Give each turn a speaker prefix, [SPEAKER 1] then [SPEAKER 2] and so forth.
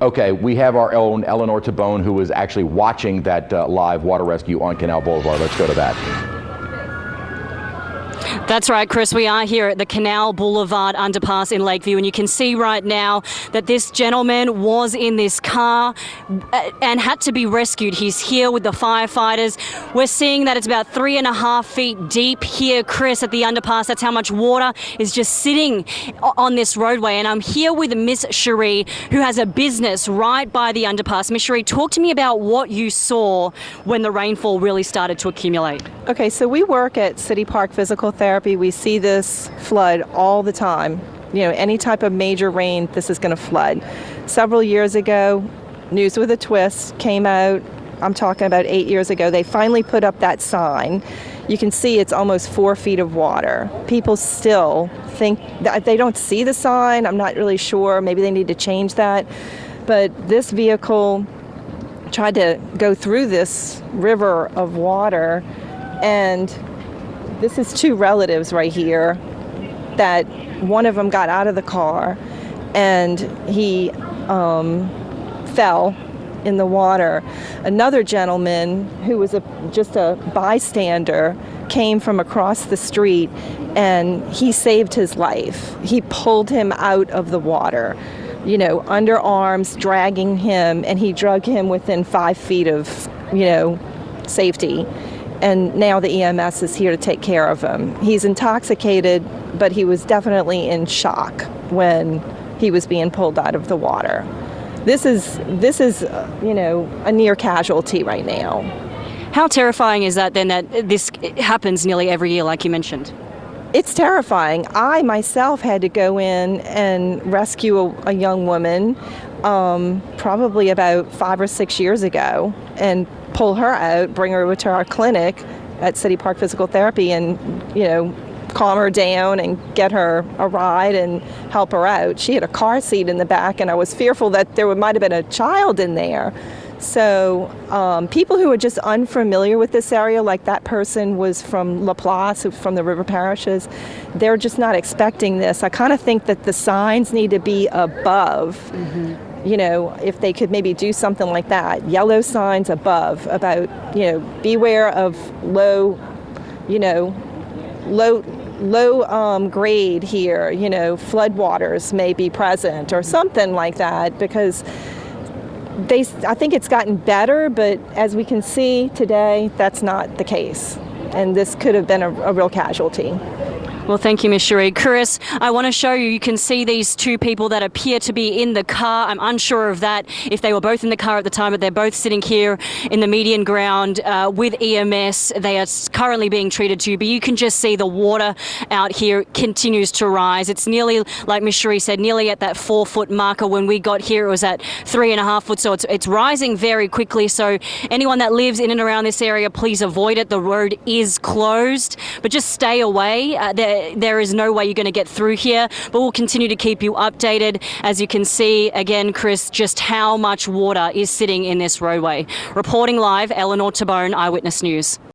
[SPEAKER 1] Okay, we have our own Eleanor Tabone, who was actually watching that live water rescue on Canal Boulevard. Let's go to that.
[SPEAKER 2] That's right, Chris. We are here at the Canal Boulevard underpass in Lakeview, and you can see right now that this gentleman was in this car and had to be rescued. He's here with the firefighters. We're seeing that it's about 3.5 feet deep here, Chris, at the underpass. That's how much water is just sitting on this roadway. And I'm here with Miss Cherie, who has a business right by the underpass. Miss Cherie, talk to me about what you saw when the rainfall really started to accumulate.
[SPEAKER 3] Okay, so we work at City Park Physical Therapy. We see this flood all the time. You know, any type of major rain, this is going to flood. Several years ago, News with a Twist came out. I'm talking about 8 years ago. They finally put up that sign. You can see it's almost 4 feet of water. People still think that they don't see the sign. I'm not really sure. Maybe they need to change that. But this vehicle tried to go through this river of water, and this is two relatives right here that one of them got out of the car and he fell in the water. Another gentleman who was just a bystander came from across the street and he saved his life. He pulled him out of the water, you know, under arms, dragging him, and he dragged him within 5 feet of, you know, safety. And now the EMS is here to take care of him. He's intoxicated, but he was definitely in shock when he was being pulled out of the water. This is you know, a near casualty right now.
[SPEAKER 2] How terrifying is that then, that this happens nearly every year, like you mentioned?
[SPEAKER 3] It's terrifying. I myself had to go in and rescue a young woman probably about 5 or 6 years ago and pull her out, bring her over to our clinic at City Park Physical Therapy and, you know, calm her down and get her a ride and help her out. She had a car seat in the back, and I was fearful that there might have been a child in there. So people who are just unfamiliar with this area, like that person was from Laplace, from the river parishes, they're just not expecting this. I kind of think that the signs need to be above. You know, if they could maybe do something like that, yellow signs above about, you know, beware of low grade here, you know, floodwaters may be present or something like that, because I think it's gotten better, but as we can see today, that's not the case. And this could have been a real casualty.
[SPEAKER 2] Well, thank you, Ms. Cherie. Chris, I want to show you can see these two people that appear to be in the car. I'm unsure of that, if they were both in the car at the time, but they're both sitting here in the median ground with EMS. They are currently being treated too, but you can just see the water out here continues to rise. It's nearly, like Ms. Cherie said, nearly at that 4 foot marker. When we got here, it was at 3.5 foot, so it's rising very quickly. So anyone that lives in and around this area, please avoid it. The road is closed, but just stay away. There is no way you're going to get through here, but we'll continue to keep you updated. As you can see, again, Chris, just how much water is sitting in this roadway. Reporting live, Eleanor Tabone, Eyewitness News.